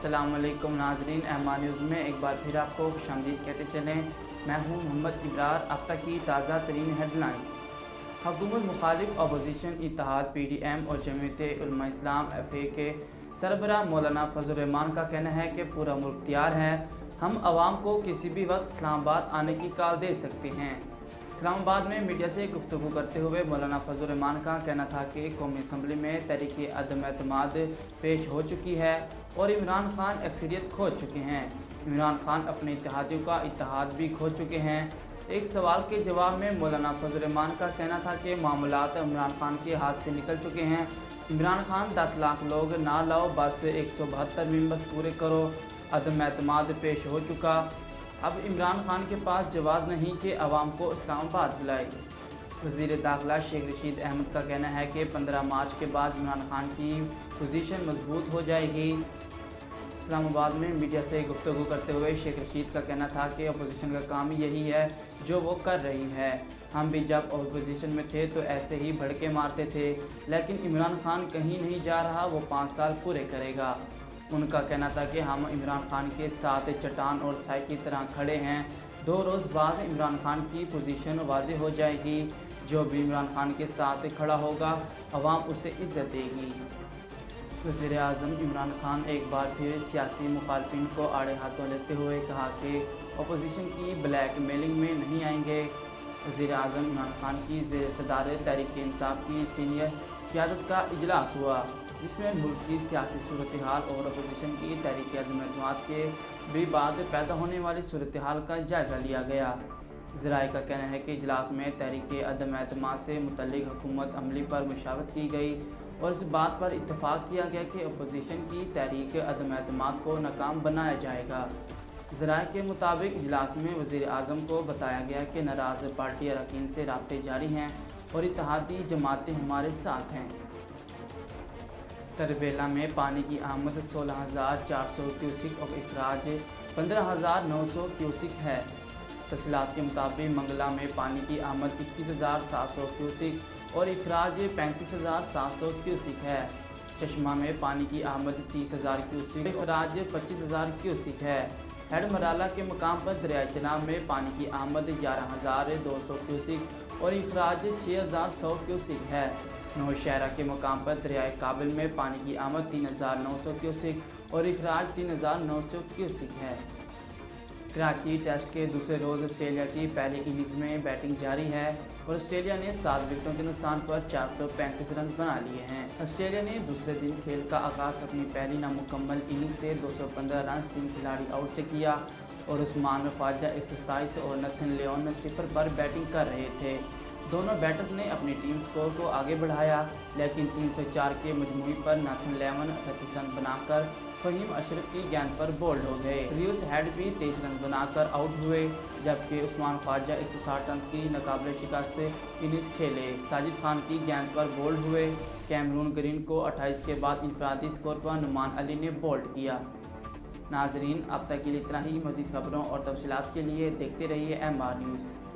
अस्सलाम वालेकुम नाजरीन, एमआर न्यूज़ में एक बार फिर आपको खुशामदीद कहते चलें। मैं हूं मोहम्मद इब्रार। अब तक की ताज़ा तरीन हेडलाइन। हुकूमत मुखालिफ अपोजिशन इत्तेहाद PDM और जमीयत उलमा इस्लाम FA के सरबराह मौलाना फजल रहमान का कहना है कि पूरा मुल्क तैयार है, हम आवाम को किसी भी वक्त इस्लामाबाद आने की कॉल दे सकते हैं। इस्लामाबाद में मीडिया से गुफ्तगू करते हुए मौलाना फजल रहमान का कहना था कि कौमी असम्बली में तहरीक अदम एतमाद पेश हो चुकी है और इमरान खान अक्सरियत खो चुके हैं। इमरान खान अपने इत्तेहादियों का इत्तेहाद भी खो चुके हैं। एक सवाल के जवाब में मौलाना फजल रहमान का कहना था कि मामलात इमरान खान के हाथ से निकल चुके हैं। इमरान खान 10 लाख लोग ना लाओ, बस 172 मेंबर्स पूरे करो। अदम एतमाद पेश हो चुका। अब इमरान खान के पास जवाब नहीं कि अवाम को इस्लामाबाद बुलाए। वज़ीर दाखिला शेख रशीद अहमद का कहना है कि 15 मार्च के बाद इमरान खान की पोजीशन मजबूत हो जाएगी। इस्लामाबाद में मीडिया से गुफ्तगू करते हुए शेख रशीद का कहना था कि अपोजिशन का काम यही है जो वो कर रही है। हम भी जब अपोजिशन में थे तो ऐसे ही भड़के मारते थे, लेकिन इमरान खान कहीं नहीं जा रहा, वो 5 साल पूरे करेगा। उनका कहना था कि हम इमरान खान के साथ चट्टान और साई की तरह खड़े हैं। 2 रोज़ बाद इमरान खान की पोजीशन वाज़ेह हो जाएगी। जो भी इमरान खान के साथ खड़ा होगा, अवाम उसे इज़्ज़त देगी। वज़ीर आज़म इमरान खान एक बार फिर सियासी मुखालफिन को आड़े हाथों लेते हुए कहा कि अपोजिशन की ब्लैक मेलिंग में नहीं आएंगे। वज़ीर आज़म इमरान खान की ज़ेर सदारत तहरीक इंसाफ की सीनियर क़यादत का इजलास हुआ, जिसमें मुल्क की सियासी सूरत हाल और अपोजिशन की तहरीक अदम एतमाद के भी बाद पैदा होने वाली सूरत हाल का जायज़ा लिया गया। ज़राए का कहना है कि इजलास में तहरीक अदम एतमाद से मुतल्लिक़ हुकूमत अमली पर मुशावरत की गई और इस बात पर इत्तफ़ाक़ किया गया कि अपोजिशन की तहरीक अदम एतमाद को नाकाम बनाया जाएगा। ज़राए के मुताबिक इजलास में वज़ीर आज़म को बताया गया कि नाराज़ पार्टी अरकान से राब्ते जारी हैं और इत्तेहादी जमातें हमारे साथ हैं। तरबेला में पानी की आमद 16,400 क्यूसिक और अखराज 15,900 क्यूसिक है। तफसीलात के मुताबिक मंगला में पानी की आमद 21,700 क्यूसिक और अखराज 35,700 क्यूसिक है। चश्मा में पानी की आमद 30,000 क्यूसिक, अखराज 25,000 क्यूसिक है। हेड मराला के मकाम पर दरियाए चनाब में पानी की आमद 11,200 क्यूसिक और अखराज 6,100 क्यूसिक है। नौशहरा के मकाम पर दरियाए काबिल में पानी की आमद 3,900 क्यूसिक और अखराज 3,900 क्यूसिक है। कराची टेस्ट के दूसरे रोज़ ऑस्ट्रेलिया की पहली इनिंग्स में बैटिंग जारी है और ऑस्ट्रेलिया ने 7 विकेटों के नुकसान पर 435 रन बना लिए हैं। ऑस्ट्रेलिया ने दूसरे दिन खेल का आगाज़ अपनी पहली नामुकम्मल इनिंग्स से 215 रन 3 खिलाड़ी आउट से किया और उस्मान ख्वाजा 127 और नथन लियोन 0 पर बैटिंग कर रहे थे। दोनों बैटर्स ने अपनी टीम स्कोर को आगे बढ़ाया, लेकिन 304 के मजमूई पर नाथन लियोन 38 रन बनाकर फ़हीम अशरफ की गेंद पर बोल्ड हो गए। रियोस हेड भी 23 रन बनाकर आउट हुए, जबकि उस्मान ख्वाजा 160 रन की नाकाबिल शिकस्त इनिंग्स खेले। साजिद खान की गेंद पर बोल्ड हुए। कैमरून ग्रीन को 28 के बाद इंफरादी स्कोर पर नुमान अली ने बोल्ड किया। नाजरीन, अब तक के लिए इतना ही। मज़ीद खबरों और तफसीलात के लिए देखते रहिए MR न्यूज़।